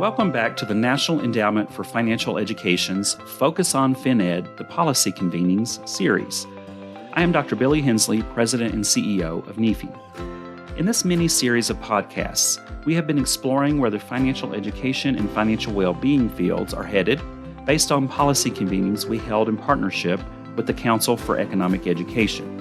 Welcome back to the National Endowment for Financial Education's Focus on FinEd, the Policy Convenings series. I am Dr. Billy Hensley, President and CEO of NEFE. In this mini-series of podcasts, we have been exploring where the financial education and financial well-being fields are headed based on policy convenings we held in partnership with the Council for Economic Education.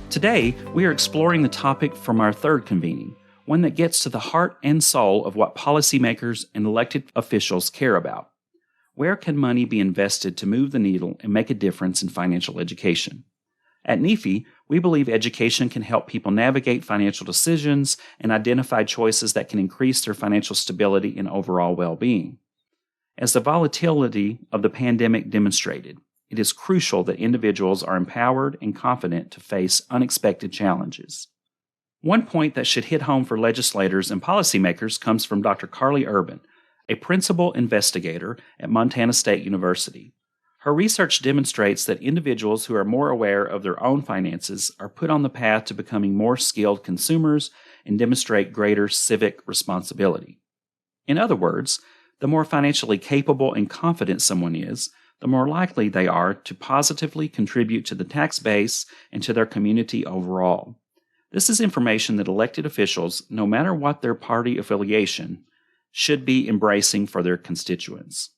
Today, we are exploring the topic from our third convening, one that gets to the heart and soul of what policymakers and elected officials care about. Where can money be invested to move the needle and make a difference in financial education? At NEFE, we believe education can help people navigate financial decisions and identify choices that can increase their financial stability and overall well-being. As the volatility of the pandemic demonstrated, it is crucial that individuals are empowered and confident to face unexpected challenges. One point that should hit home for legislators and policymakers comes from Dr. Carly Urban, a principal investigator at Montana State University. Her research demonstrates that individuals who are more aware of their own finances are put on the path to becoming more skilled consumers and demonstrate greater civic responsibility. In other words, the more financially capable and confident someone is, the more likely they are to positively contribute to the tax base and to their community overall. This is information that elected officials, no matter what their party affiliation, should be embracing for their constituents.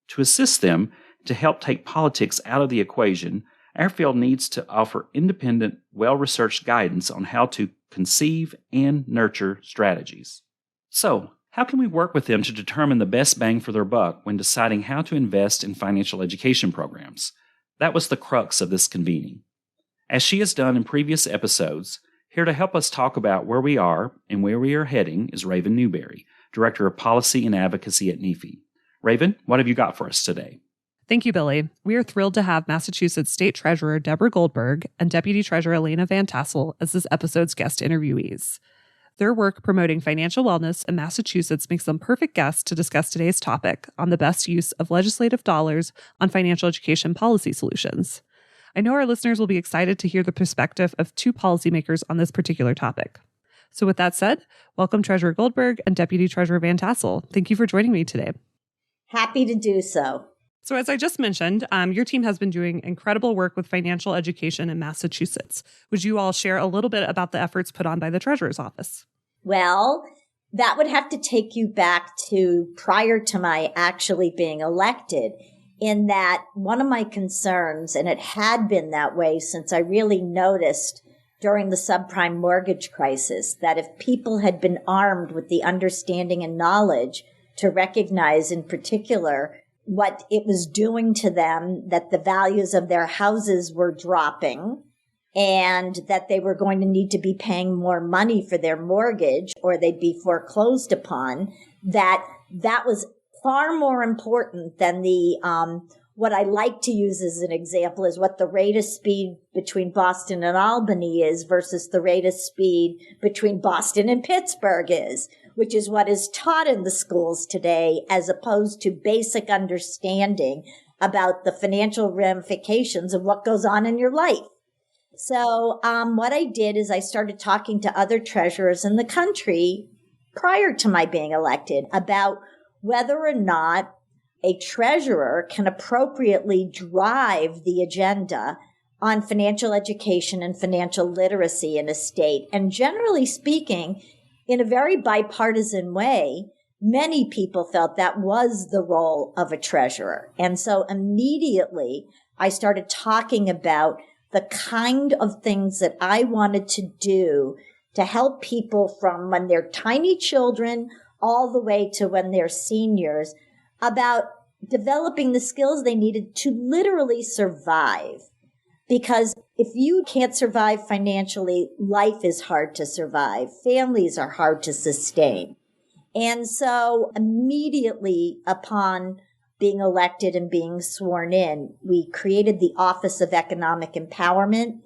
To assist them, to help take politics out of the equation, our field needs to offer independent, well-researched guidance on how to conceive and nurture strategies. So, how can we work with them to determine the best bang for their buck when deciding how to invest in financial education programs? That was the crux of this convening. As she has done in previous episodes, here to help us talk about where we are and where we are heading is Raven Newberry, Director of Policy and Advocacy at NEFE. Raven, what have you got for us today? Thank you, Billy. We are thrilled to have Massachusetts State Treasurer Deborah Goldberg and Deputy Treasurer Elena Van Tassel as this episode's guest interviewees. Their work promoting financial wellness in Massachusetts makes them perfect guests to discuss today's topic on the best use of legislative dollars on financial education policy solutions. I know our listeners will be excited to hear the perspective of two policymakers on this particular topic. So with that said, welcome Treasurer Goldberg and Deputy Treasurer Van Tassel. Thank you for joining me today. Happy to do so. So as I just mentioned, your team has been doing incredible work with financial education in Massachusetts. Would you all share a little bit about the efforts put on by the Treasurer's Office? Well, that would have to take you back to prior to my actually being elected, in that one of my concerns, and it had been that way since I really noticed during the subprime mortgage crisis, that if people had been armed with the understanding and knowledge to recognize in particular what it was doing to them, that the values of their houses were dropping and that they were going to need to be paying more money for their mortgage or they'd be foreclosed upon, that was far more important than the, what I like to use as an example is what the rate of speed between Boston and Albany is versus the rate of speed between Boston and Pittsburgh is, which is what is taught in the schools today, as opposed to basic understanding about the financial ramifications of what goes on in your life. So what I did is I started talking to other treasurers in the country prior to my being elected about whether or not a treasurer can appropriately drive the agenda on financial education and financial literacy in a state. And generally speaking, in a very bipartisan way, many people felt that was the role of a treasurer. And so immediately I started talking about the kind of things that I wanted to do to help people from when they're tiny children all the way to when they're seniors, about developing the skills they needed to literally survive. Because if you can't survive financially, life is hard to survive. Families are hard to sustain. And so immediately upon being elected and being sworn in, we created the Office of Economic Empowerment,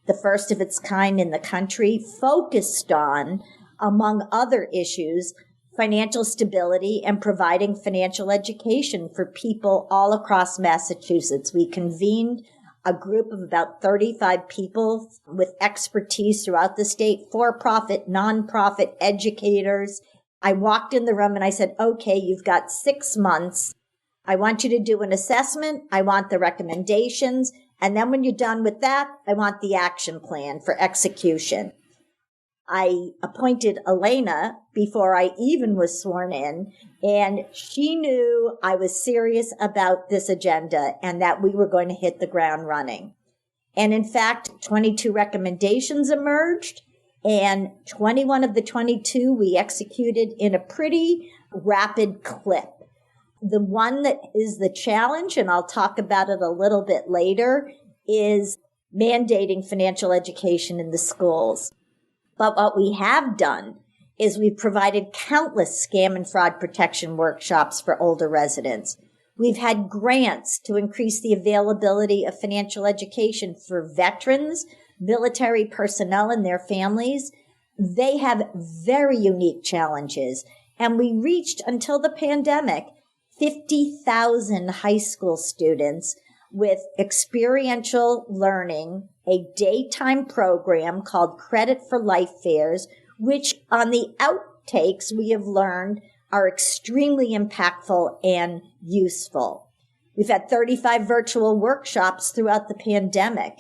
the first of its kind in the country, focused on, among other issues, financial stability and providing financial education for people all across Massachusetts. We convened a group of about 35 people with expertise throughout the state, for-profit, nonprofit educators, I walked in the room and I said, okay, you've got 6 months. I want you to do an assessment. I want the recommendations. And then when you're done with that, I want the action plan for execution. I appointed Elena before I even was sworn in, and she knew I was serious about this agenda and that we were going to hit the ground running. And in fact, 22 recommendations emerged, and 21 of the 22 we executed in a pretty rapid clip. The one that is the challenge, and I'll talk about it a little bit later, is mandating financial education in the schools. But what we have done is we've provided countless scam and fraud protection workshops for older residents. We've had grants to increase the availability of financial education for veterans, military personnel, and their families. They have very unique challenges. And we reached, until the pandemic, 50,000 high school students with experiential learning, a daytime program called Credit for Life Fairs, which on the outtakes we have learned are extremely impactful and useful. We've had 35 virtual workshops throughout the pandemic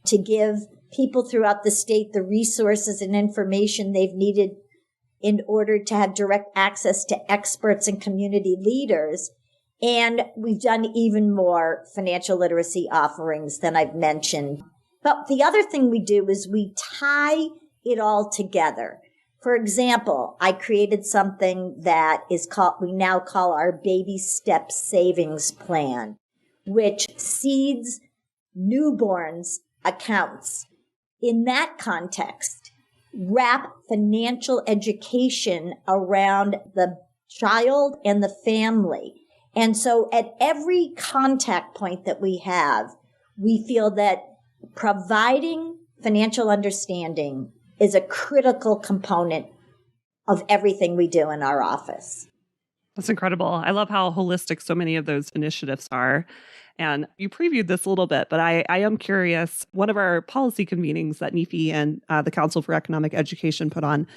to give people throughout the state the resources and information they've needed in order to have direct access to experts and community leaders. And we've done even more financial literacy offerings than I've mentioned. But the other thing we do is we tie it all together. For example, I created something that we now call our Baby Steps Savings Plan, which seeds newborns' accounts. In that context, wrap financial education around the child and the family. And so at every contact point that we have, we feel that providing financial understanding is a critical component of everything we do in our office. That's incredible. I love how holistic so many of those initiatives are. And you previewed this a little bit, but I am curious. One of our policy convenings that NEFE and the Council for Economic Education put on,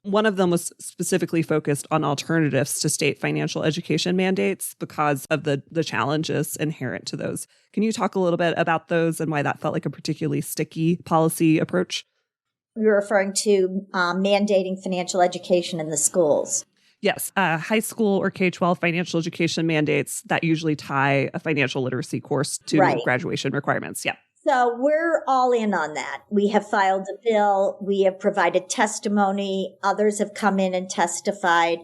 one of them was specifically focused on alternatives to state financial education mandates because of the challenges inherent to those. Can you talk a little bit about those and why that felt like a particularly sticky policy approach? You're referring to mandating financial education in the schools. Yes, high school or K-12 financial education mandates that usually tie a financial literacy course to graduation requirements. Yeah. So we're all in on that. We have filed a bill. We have provided testimony. Others have come in and testified.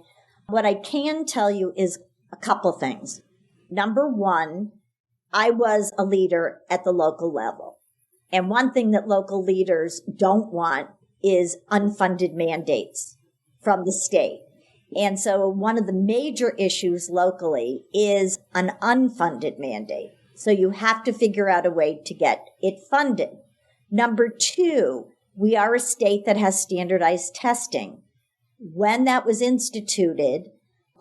What I can tell you is a couple things. Number one, I was a leader at the local level. And one thing that local leaders don't want is unfunded mandates from the state. And so one of the major issues locally is an unfunded mandate. So you have to figure out a way to get it funded. Number two, we are a state that has standardized testing. When that was instituted,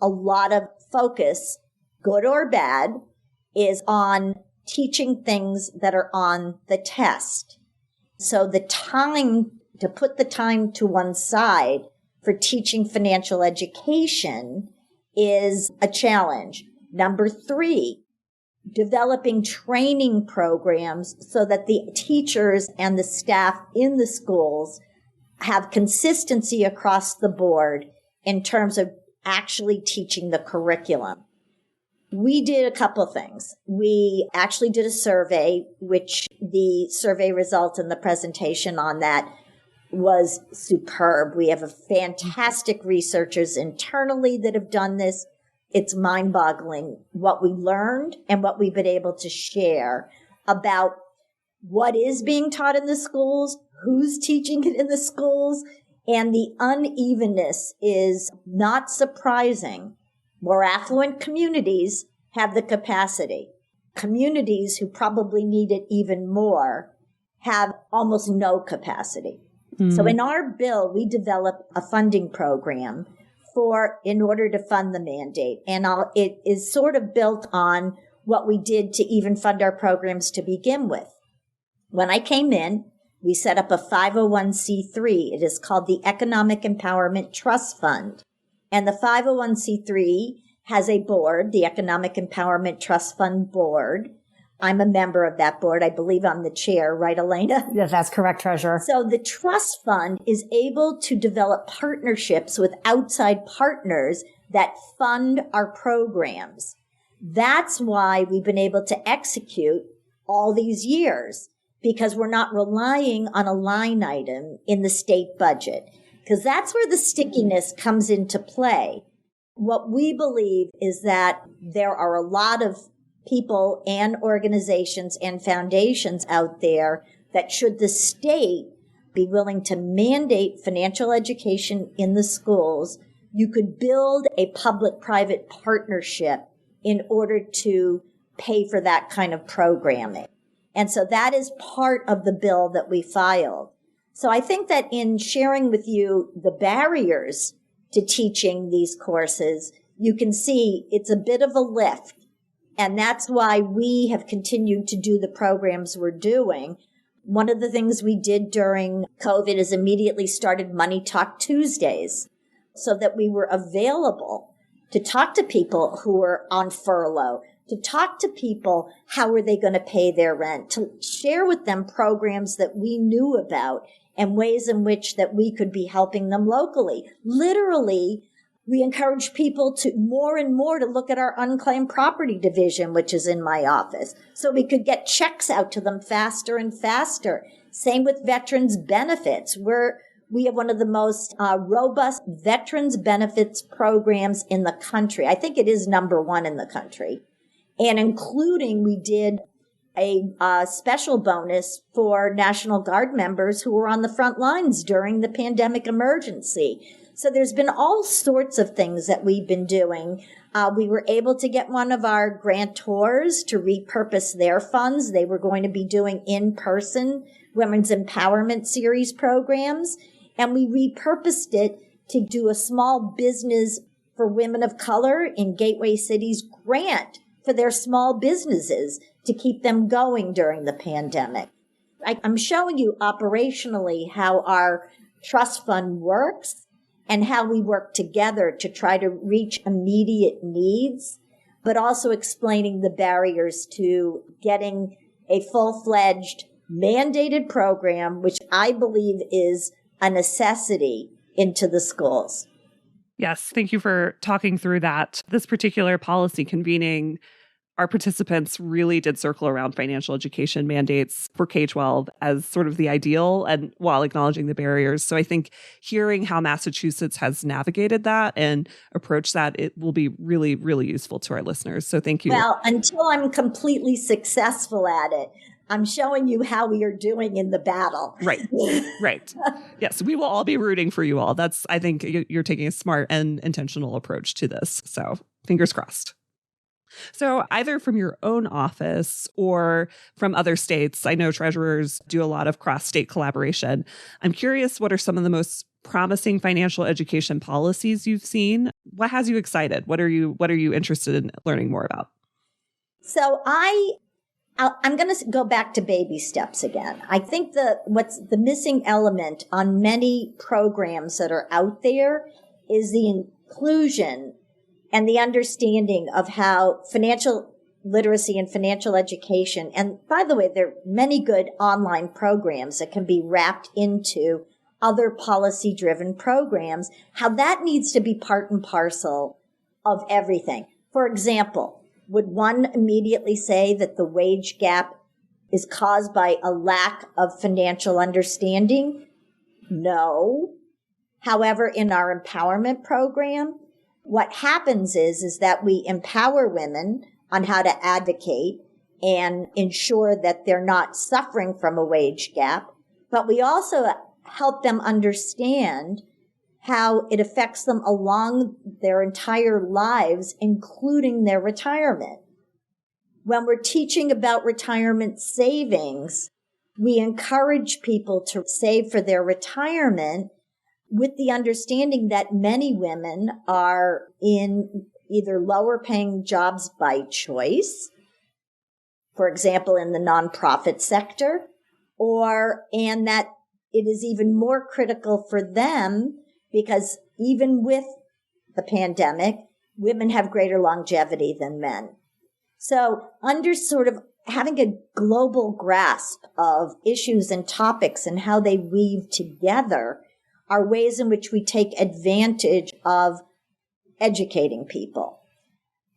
a lot of focus, good or bad, is on teaching things that are on the test. So the time to put the time to one side for teaching financial education is a challenge. Number three, developing training programs so that the teachers and the staff in the schools have consistency across the board in terms of actually teaching the curriculum. We did a couple of things. We actually did a survey, which the survey results and the presentation on that was superb. We have fantastic researchers internally that have done this. It's mind-boggling what we learned and what we've been able to share about what is being taught in the schools, who's teaching it in the schools, and the unevenness is not surprising. More affluent communities have the capacity. Communities who probably need it even more have almost no capacity. Mm. So in our bill, we developed a funding program in order to fund the mandate. And it is sort of built on what we did to even fund our programs to begin with. When I came in, we set up a 501c3. It is called the Economic Empowerment Trust Fund. And the 501c3 has a board, the Economic Empowerment Trust Fund Board. I'm a member of that board. I believe I'm the chair, right, Elena? Yeah, that's correct, Treasurer. So the trust fund is able to develop partnerships with outside partners that fund our programs. That's why we've been able to execute all these years, because we're not relying on a line item in the state budget, because that's where the stickiness comes into play. What we believe is that there are a lot of people and organizations and foundations out there that, should the state be willing to mandate financial education in the schools, you could build a public-private partnership in order to pay for that kind of programming. And so that is part of the bill that we filed. So I think that in sharing with you the barriers to teaching these courses, you can see it's a bit of a lift. And that's why we have continued to do the programs we're doing. One of the things we did during COVID is immediately started Money Talk Tuesdays, so that we were available to talk to people who were on furlough, to talk to people, how are they going to pay their rent, to share with them programs that we knew about and ways in which that we could be helping them locally. Literally, we encourage people to more and more to look at our unclaimed property division, which is in my office, so we could get checks out to them faster and faster. Same with veterans benefits. We have one of the most robust veterans benefits programs in the country. I think it is number one in the country. And including, we did a special bonus for National Guard members who were on the front lines during the pandemic emergency. So there's been all sorts of things that we've been doing. We were able to get one of our grantors to repurpose their funds. They were going to be doing in-person Women's Empowerment Series programs. And we repurposed it to do a small business for women of color in Gateway Cities grant for their small businesses to keep them going during the pandemic. I'm showing you operationally how our trust fund works and how we work together to try to reach immediate needs, but also explaining the barriers to getting a full-fledged mandated program, which I believe is a necessity, into the schools. Yes, thank you for talking through that. This particular policy convening, our participants really did circle around financial education mandates for K-12 as sort of the ideal, and while acknowledging the barriers. So I think hearing how Massachusetts has navigated that and approached that, it will be really, really useful to our listeners. So thank you. Well, until I'm completely successful at it, I'm showing you how we are doing in the battle. Right. Right. Yes, we will all be rooting for you all. I think you're taking a smart and intentional approach to this. So fingers crossed. So either from your own office or from other states, I know treasurers do a lot of cross-state collaboration. I'm curious, what are some of the most promising financial education policies you've seen? What has you excited? What are you interested in learning more about? So I'm going to go back to baby steps again. I think what's the missing element on many programs that are out there is the inclusion and the understanding of how financial literacy and financial education, and by the way, there are many good online programs that can be wrapped into other policy-driven programs, how that needs to be part and parcel of everything. For example, would one immediately say that the wage gap is caused by a lack of financial understanding? No. However, in our empowerment program, what happens is that we empower women on how to advocate and ensure that they're not suffering from a wage gap, but we also help them understand how it affects them along their entire lives, including their retirement. When we're teaching about retirement savings, we encourage people to save for their retirement with the understanding that many women are in either lower paying jobs by choice, for example, in the nonprofit sector, and that it is even more critical for them because even with the pandemic, women have greater longevity than men. So under sort of having a global grasp of issues and topics and how they weave together are ways in which we take advantage of educating people.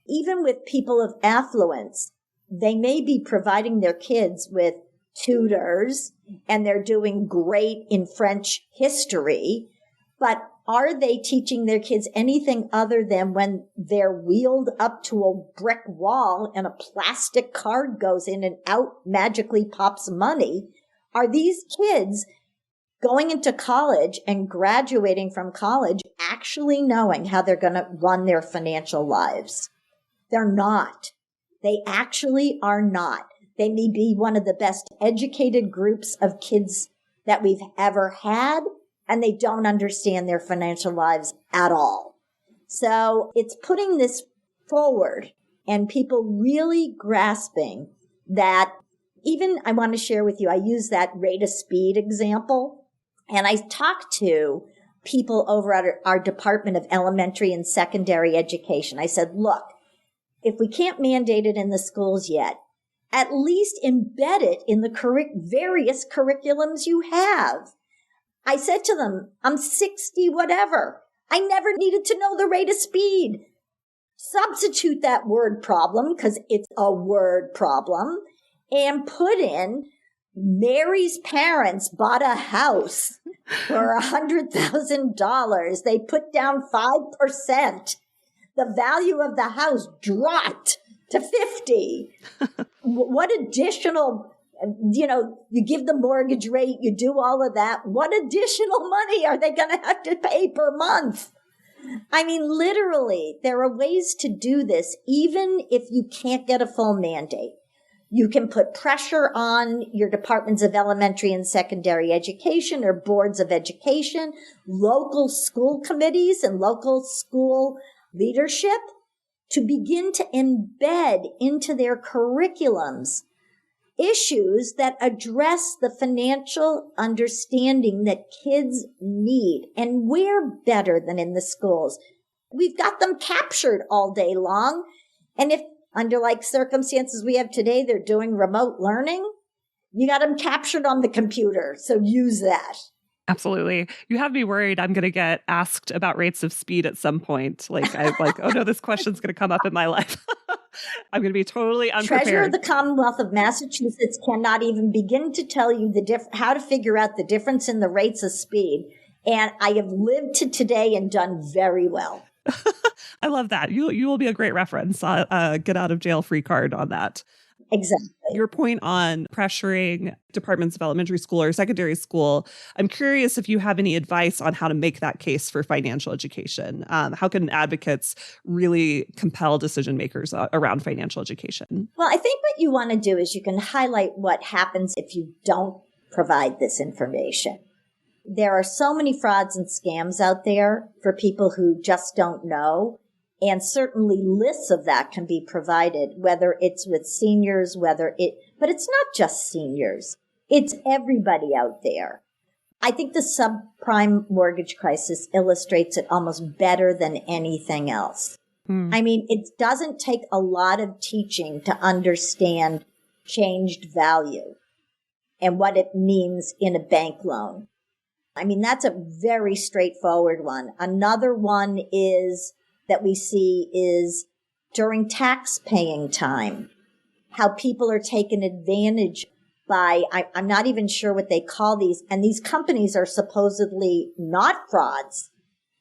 Even with people of affluence, they may be providing their kids with tutors and they're doing great in French history, but are they teaching their kids anything other than when they're wheeled up to a brick wall and a plastic card goes in and out magically pops money? Are these kids going into college and graduating from college actually knowing how they're going to run their financial lives? They're not. They actually are not. They may be one of the best educated groups of kids that we've ever had, and they don't understand their financial lives at all. So it's putting this forward and people really grasping that. Even I want to share with you, I use that rate of speed example, and I talked to people over at our Department of Elementary and Secondary Education. I said, look, if we can't mandate it in the schools yet, at least embed it in the various curriculums you have. I said to them, I'm 60, whatever. I never needed to know the rate of speed. Substitute that word problem, because it's a word problem, and put in Mary's parents bought a house for $100,000. They put down 5%. The value of the house dropped to 50. What additional, you give the mortgage rate, you do all of that. What additional money are they going to have to pay per month? I mean, literally, there are ways to do this, even if you can't get a full mandate. You can put pressure on your departments of elementary and secondary education or boards of education, local school committees and local school leadership to begin to embed into their curriculums issues that address the financial understanding that kids need. And where better than in the schools? We've got them captured all day long. And if under like circumstances we have today, they're doing remote learning, you got them captured on the computer. So use that. Absolutely. You have me worried I'm going to get asked about rates of speed at some point. I'm like, oh no, this question's going to come up in my life. I'm going to be totally unprepared. Treasurer of the Commonwealth of Massachusetts cannot even begin to tell you how to figure out the difference in the rates of speed. And I have lived to today and done very well. I love that. You will be a great reference. Get out of jail free card on that. Exactly. Your point on pressuring departments of elementary school or secondary school, I'm curious if you have any advice on how to make that case for financial education. How can advocates really compel decision makers around financial education? Well, I think what you want to do is you can highlight what happens if you don't provide this information. There are so many frauds and scams out there for people who just don't know. And certainly lists of that can be provided, whether it's with seniors, but it's not just seniors. It's everybody out there. I think the subprime mortgage crisis illustrates it almost better than anything else. I mean, it doesn't take a lot of teaching to understand changed value and what it means in a bank loan. I mean, that's a very straightforward one. Another one that we see is during tax paying time, how people are taken advantage by, I'm not even sure what they call these, and these companies are supposedly not frauds.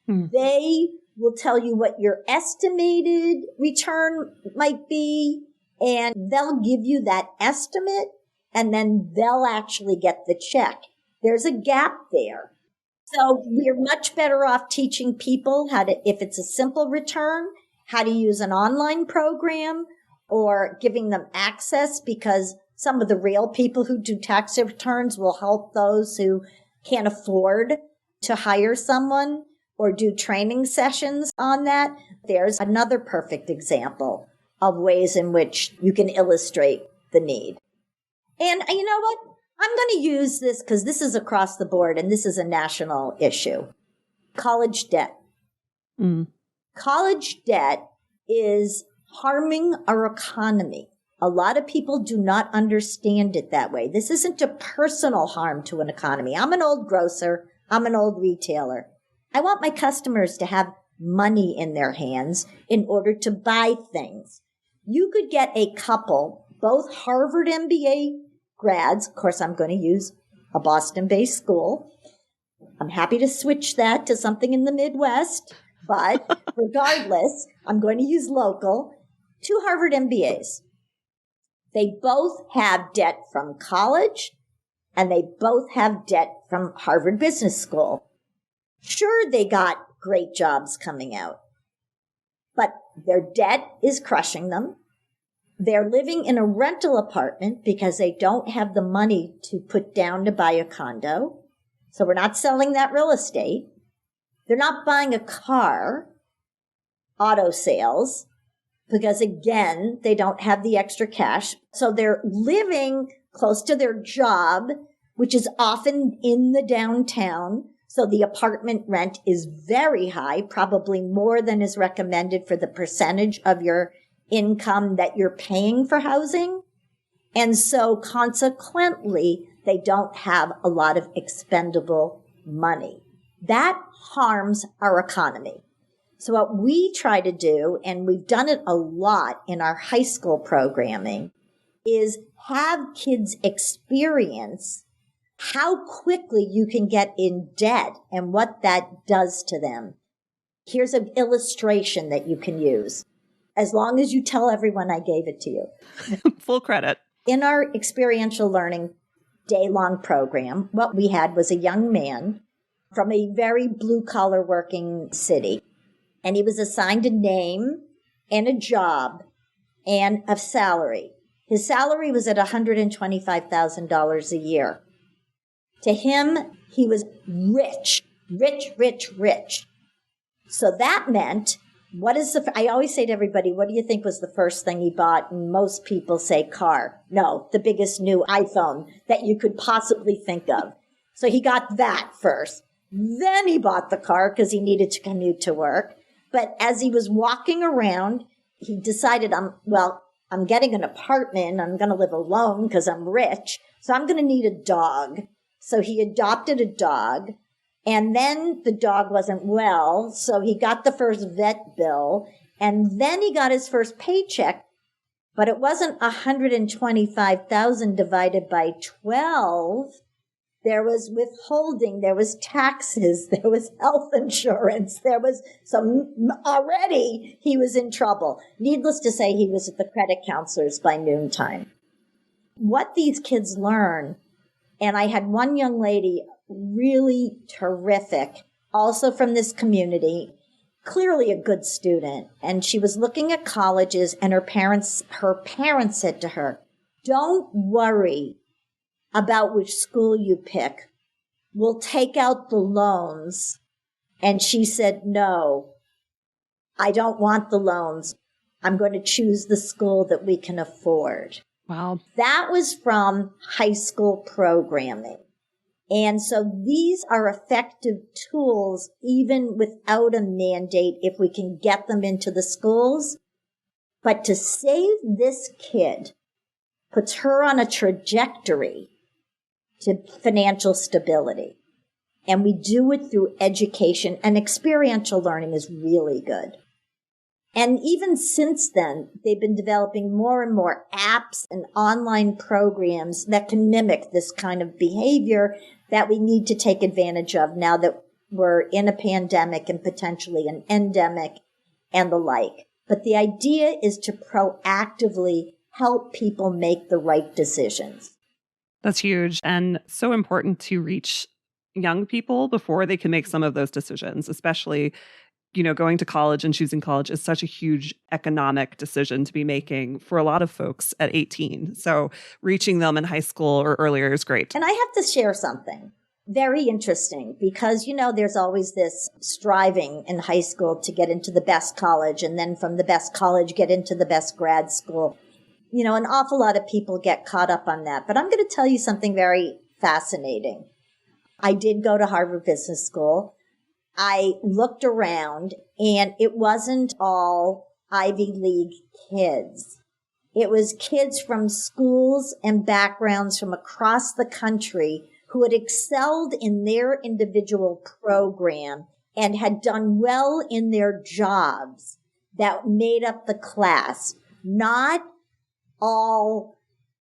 They will tell you what your estimated return might be, and they'll give you that estimate, and then they'll actually get the check. There's a gap there. So we're much better off teaching people how to, if it's a simple return, how to use an online program or giving them access, because some of the real people who do tax returns will help those who can't afford to hire someone or do training sessions on that. There's another perfect example of ways in which you can illustrate the need. And you know what? I'm going to use this because this is across the board and this is a national issue. College debt. college debt is harming our economy. A lot of people do not understand it that way. This isn't a personal harm to an economy. I'm an old grocer. I'm an old retailer. I want my customers to have money in their hands in order to buy things. You could get a couple, both Harvard MBA grads. Of course, I'm going to use a Boston-based school. I'm happy to switch that to something in the Midwest, but regardless, I'm going to use local. 2 Harvard MBAs. They both have debt from college, and they both have debt from Harvard Business School. Sure, they got great jobs coming out, but their debt is crushing them. They're living in a rental apartment because they don't have the money to put down to buy a condo. So we're not selling that real estate. They're not buying a car, auto sales, because again, they don't have the extra cash. So they're living close to their job, which is often in the downtown. So the apartment rent is very high, probably more than is recommended for the percentage of your income that you're paying for housing. And so consequently, they don't have a lot of expendable money. That harms our economy. So what we try to do, and we've done it a lot in our high school programming, is have kids experience how quickly you can get in debt and what that does to them. Here's an illustration that you can use, as long as you tell everyone I gave it to you. Full credit. In our experiential learning day-long program, what we had was a young man from a very blue-collar working city. And he was assigned a name and a job and a salary. His salary was at $125,000 a year. To him, he was rich. So that meant, I always say to everybody, what do you think was the first thing he bought? And most people say car. No, the biggest new iPhone that you could possibly think of. So he got that first. Then he bought the car because he needed to commute to work. But as he was walking around, he decided, I'm getting an apartment. I'm going to live alone because I'm rich. So I'm going to need a dog. So he adopted a dog. And then the dog wasn't well. So he got the first vet bill. And then he got his first paycheck. But it wasn't $125,000 divided by 12. There was withholding, there was taxes, there was health insurance, there was already he was in trouble. Needless to say, he was at the credit counselors by noontime. What these kids learn, and I had one young lady, really terrific, also from this community, clearly a good student, and she was looking at colleges, and her parents said to her, "Don't worry about which school you pick. We'll take out the loans." And she said, "No, I don't want the loans. I'm going to choose the school that we can afford." Wow. That was from high school programming. And so these are effective tools, even without a mandate, if we can get them into the schools. But to save this kid puts her on a trajectory to financial stability. And we do it through education, and experiential learning is really good. And even since then, they've been developing more and more apps and online programs that can mimic this kind of behavior that we need to take advantage of now that we're in a pandemic and potentially an endemic and the like. But the idea is to proactively help people make the right decisions. That's huge and so important to reach young people before they can make some of those decisions, especially, going to college and choosing college is such a huge economic decision to be making for a lot of folks at 18. So reaching them in high school or earlier is great. And I have to share something very interesting because, there's always this striving in high school to get into the best college and then from the best college get into the best grad school. An awful lot of people get caught up on that. But I'm going to tell you something very fascinating. I did go to Harvard Business School. I looked around and it wasn't all Ivy League kids. It was kids from schools and backgrounds from across the country who had excelled in their individual program and had done well in their jobs that made up the class. Not all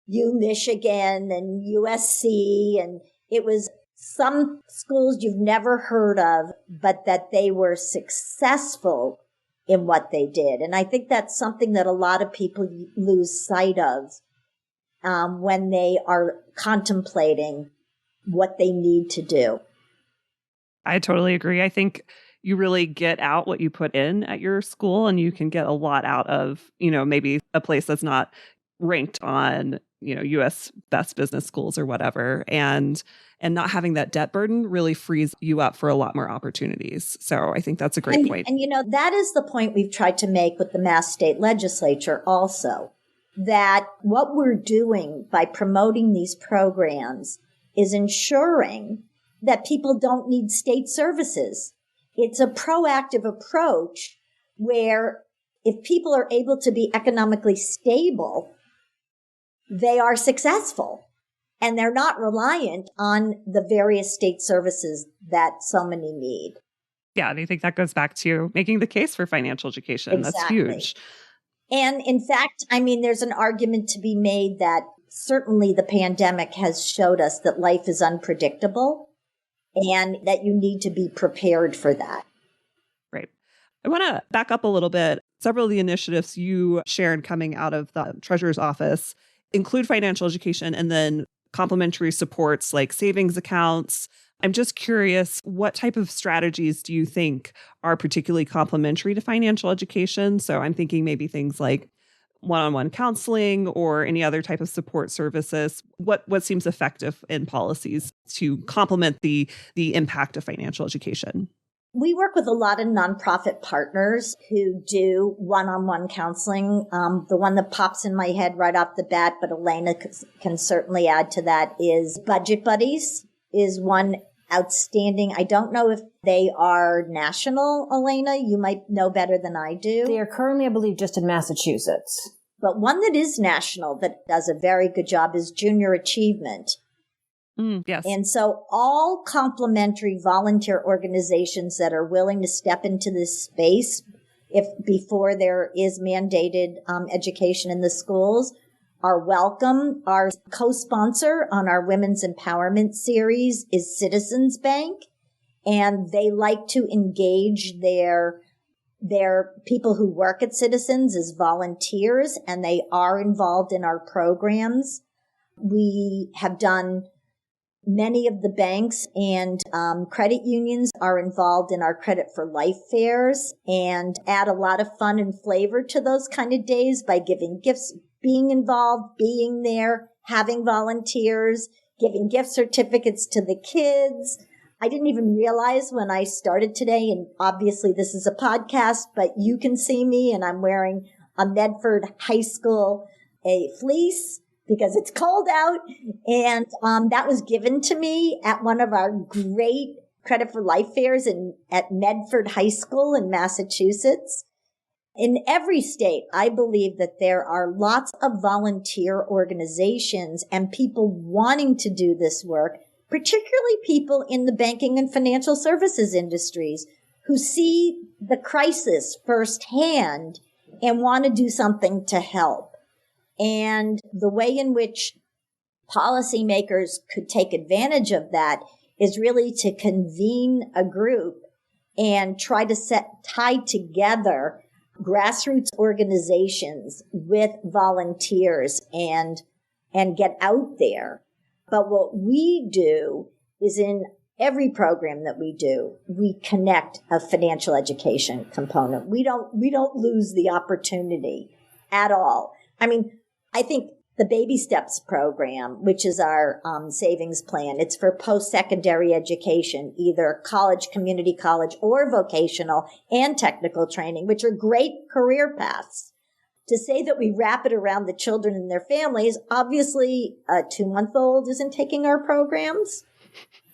Michigan and USC, and it was some schools you've never heard of, but that they were successful in what they did. And I think that's something that a lot of people lose sight of when they are contemplating what they need to do. I totally agree. I think you really get out what you put in at your school, and you can get a lot out of, maybe a place that's not ranked on, US best business schools or whatever. And not having that debt burden really frees you up for a lot more opportunities. So I think that's a great point. And, that is the point we've tried to make with the Mass State Legislature also, that what we're doing by promoting these programs is ensuring that people don't need state services. It's a proactive approach where if people are able to be economically stable, they are successful and they're not reliant on the various state services that so many need. Yeah, and I think that goes back to making the case for financial education. Exactly. That's huge. And in fact, there's an argument to be made that certainly the pandemic has showed us that life is unpredictable and that you need to be prepared for that. Right. I want to back up a little bit. Several of the initiatives you shared coming out of the Treasurer's office include financial education and then complementary supports like savings accounts. I'm just curious, what type of strategies do you think are particularly complementary to financial education? So I'm thinking maybe things like one-on-one counseling or any other type of support services. What seems effective in policies to complement the impact of financial education? We work with a lot of nonprofit partners who do one-on-one counseling. The one that pops in my head right off the bat, but Elena can certainly add to that, is Budget Buddies is one outstanding. I don't know if they are national, Elena. You might know better than I do. They are currently, I believe, just in Massachusetts. But one that is national that does a very good job is Junior Achievement. Yes. And so all complementary volunteer organizations that are willing to step into this space before there is mandated education in the schools are welcome. Our co-sponsor on our Women's Empowerment series is Citizens Bank, and they like to engage their people who work at Citizens as volunteers, and they are involved in our programs. We have done many of the banks and credit unions are involved in our Credit for Life fairs and add a lot of fun and flavor to those kind of days by giving gifts, being involved, being there, having volunteers, giving gift certificates to the kids. I didn't even realize when I started today, and obviously this is a podcast, but you can see me, and I'm wearing a Medford High School a fleece because it's cold out. And that was given to me at one of our great Credit for Life fairs at Medford High School in Massachusetts. In every state, I believe that there are lots of volunteer organizations and people wanting to do this work, particularly people in the banking and financial services industries who see the crisis firsthand and want to do something to help. And the way in which policymakers could take advantage of that is really to convene a group and try to tie together grassroots organizations with volunteers and get out there. But what we do is in every program that we do, we connect a financial education component. We don't lose the opportunity at all. I think the Baby Steps program, which is our savings plan, it's for post-secondary education, either college, community college, or vocational and technical training, which are great career paths. To say that we wrap it around the children and their families, obviously a 2-month-old isn't taking our programs,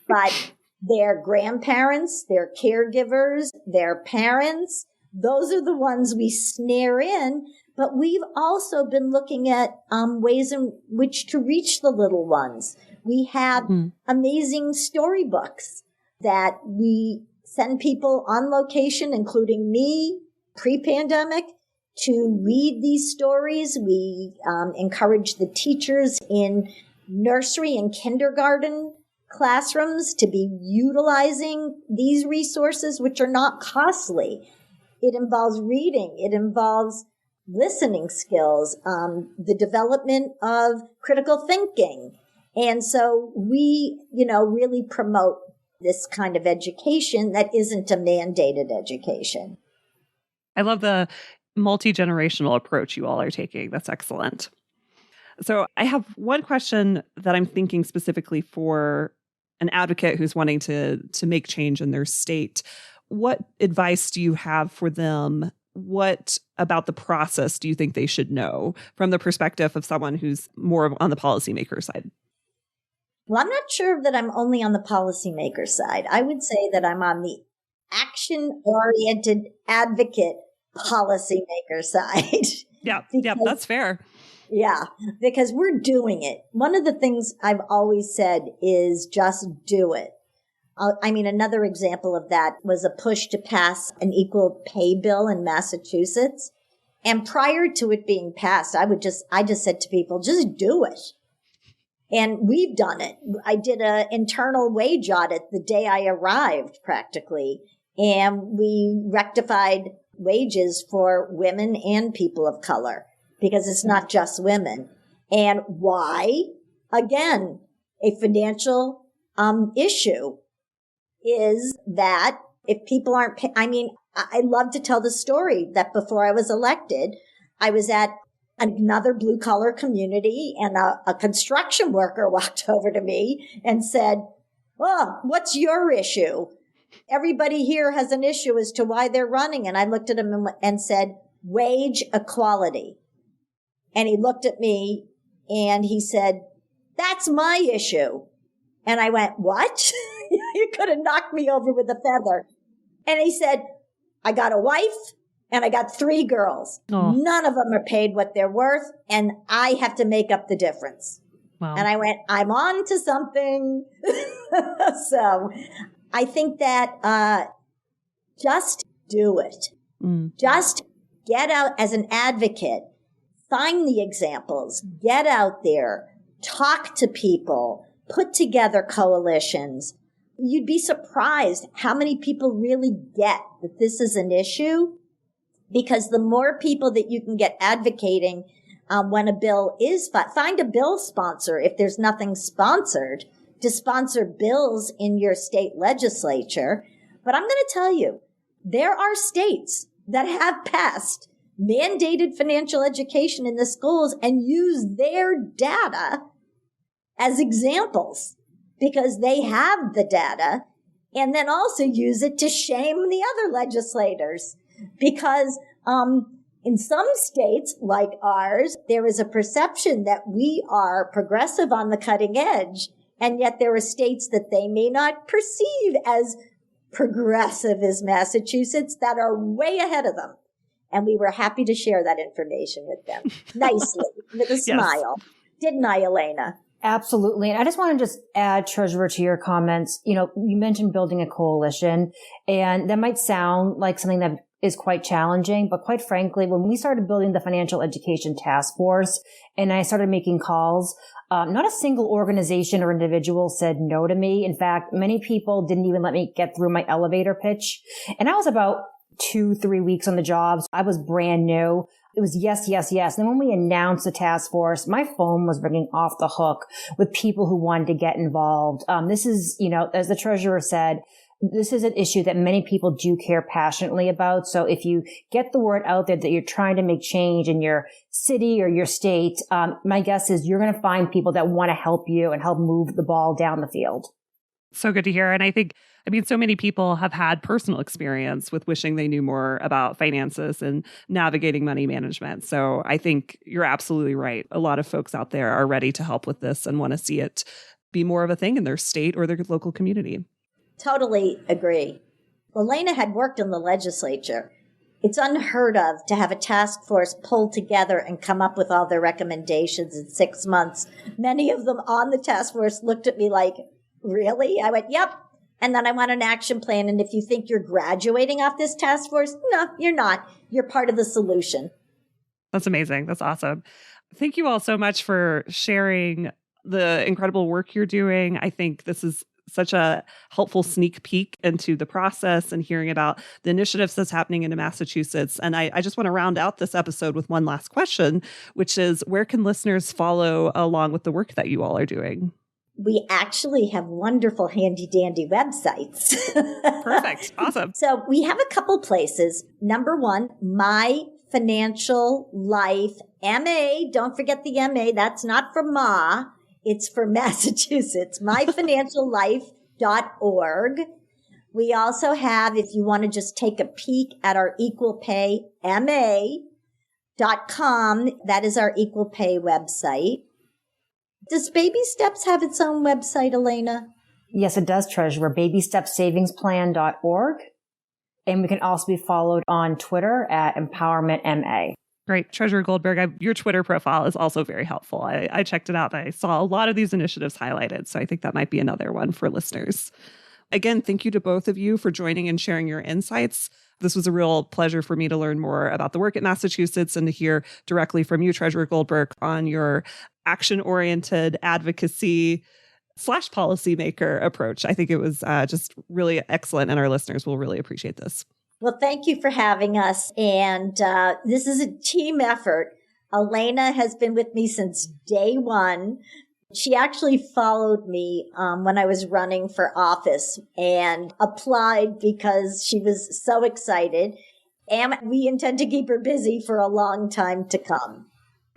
but their grandparents, their caregivers, their parents. Those are the ones we snare in. But we've also been looking at ways in which to reach the little ones. We have amazing storybooks that we send people on location, including me, pre-pandemic, to read these stories. We encourage the teachers in nursery and kindergarten classrooms to be utilizing these resources, which are not costly. It involves reading. It involves listening skills, the development of critical thinking. And so we, really promote this kind of education that isn't a mandated education. I love the multi-generational approach you all are taking. That's excellent. So I have one question that I'm thinking specifically for an advocate who's wanting to make change in their state. What advice do you have for them? What about the process do you think they should know from the perspective of someone who's more on the policymaker side? Well, I'm not sure that I'm only on the policymaker side. I would say that I'm on the action-oriented advocate policymaker side. Yeah, that's fair. Yeah, because we're doing it. One of the things I've always said is just do it. Another example of that was a push to pass an equal pay bill in Massachusetts. And prior to it being passed, I just said to people, just do it. And we've done it. I did an internal wage audit the day I arrived practically. And we rectified wages for women and people of color because it's not just women. And why? Again, a financial issue is that if people aren't I love to tell the story that before I was elected, I was at another blue collar community and a construction worker walked over to me and said, "Oh, what's your issue? Everybody here has an issue as to why they're running." And I looked at him and said, "Wage equality." And he looked at me and he said, "That's my issue." And I went, "What?" You could have knocked me over with a feather. And he said, "I got a wife and I got 3 girls. Oh. None of them are paid what they're worth. And I have to make up the difference." Wow. And I went, I'm on to something. So I think that just do it. Just get out as an advocate. Find the examples. Get out there. Talk to people. Put together coalitions. You'd be surprised how many people really get that this is an issue, because the more people that you can get advocating when a bill is find a bill sponsor if there's nothing sponsored to sponsor bills in your state legislature. But I'm going to tell you, there are states that have passed mandated financial education in the schools and use their data as examples, because they have the data, and then also use it to shame the other legislators. Because in some states like ours, there is a perception that we are progressive on the cutting edge, and yet there are states that they may not perceive as progressive as Massachusetts that are way ahead of them. And we were happy to share that information with them nicely, with a smile. Didn't I, Elena? Absolutely. And I just want to add, Treasurer, to your comments. You mentioned building a coalition, and that might sound like something that is quite challenging. But quite frankly, when we started building the Financial Education Task Force and I started making calls, not a single organization or individual said no to me. In fact, many people didn't even let me get through my elevator pitch. And I was about 2-3 weeks on the job. So I was brand new. It was yes, yes, yes. And then when we announced the task force, my phone was ringing off the hook with people who wanted to get involved. This is, as the treasurer said, this is an issue that many people do care passionately about. So if you get the word out there that you're trying to make change in your city or your state, my guess is you're going to find people that want to help you and help move the ball down the field. So good to hear. And I think, so many people have had personal experience with wishing they knew more about finances and navigating money management. So I think you're absolutely right. A lot of folks out there are ready to help with this and want to see it be more of a thing in their state or their local community. Totally agree. Elena had worked in the legislature. It's unheard of to have a task force pull together and come up with all their recommendations in 6 months. Many of them on the task force looked at me like, really? I went, yep. And then I want an action plan. And if you think you're graduating off this task force, no, you're not. You're part of the solution. That's amazing. That's awesome. Thank you all so much for sharing the incredible work you're doing. I think this is such a helpful sneak peek into the process and hearing about the initiatives that's happening in Massachusetts. And I just want to round out this episode with one last question, which is, where can listeners follow along with the work that you all are doing? We actually have wonderful handy dandy websites. Perfect. Awesome. So we have a couple places. Number one, My Financial Life MA. Don't forget the MA. That's not for Ma. It's for Massachusetts. myfinanciallife.org. We also have, if you want to just take a peek at our equal pay, ma.com. That is our equal pay website. Does Baby Steps have its own website, Elena? Yes, it does, Treasurer. BabyStepSavingsPlan.org. And we can also be followed on Twitter at EmpowermentMA. Great. Treasurer Goldberg, your Twitter profile is also very helpful. I checked it out. I saw a lot of these initiatives highlighted. So I think that might be another one for listeners. Again, thank you to both of you for joining and sharing your insights. This was a real pleasure for me to learn more about the work at Massachusetts and to hear directly from you, Treasurer Goldberg, on your action-oriented advocacy / policymaker approach. I think it was just really excellent, and our listeners will really appreciate this. Well, thank you for having us. And this is a team effort. Elena has been with me since day one. She actually followed me when I was running for office and applied because she was so excited. And we intend to keep her busy for a long time to come.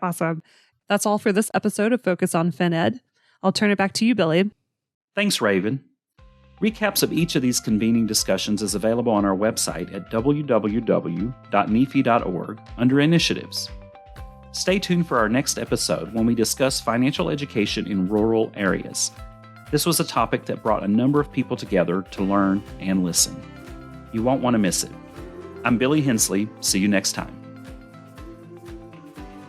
Awesome. That's all for this episode of Focus on FinEd. I'll turn it back to you, Billy. Thanks, Raven. Recaps of each of these convening discussions is available on our website at www.nefe.org under Initiatives. Stay tuned for our next episode when we discuss financial education in rural areas. This was a topic that brought a number of people together to learn and listen. You won't want to miss it. I'm Billy Hensley. See you next time.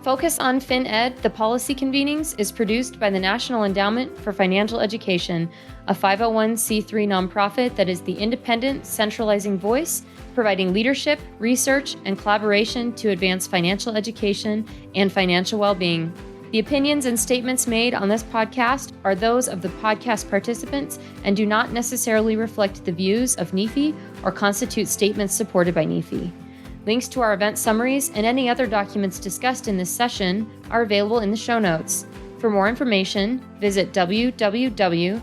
Focus on FinEd, the Policy Convenings, is produced by the National Endowment for Financial Education, a 501c3 nonprofit that is the independent, centralizing voice, providing leadership, research, and collaboration to advance financial education and financial well-being. The opinions and statements made on this podcast are those of the podcast participants and do not necessarily reflect the views of NEFE or constitute statements supported by NEFE. Links to our event summaries and any other documents discussed in this session are available in the show notes. For more information, visit www.nefe.org.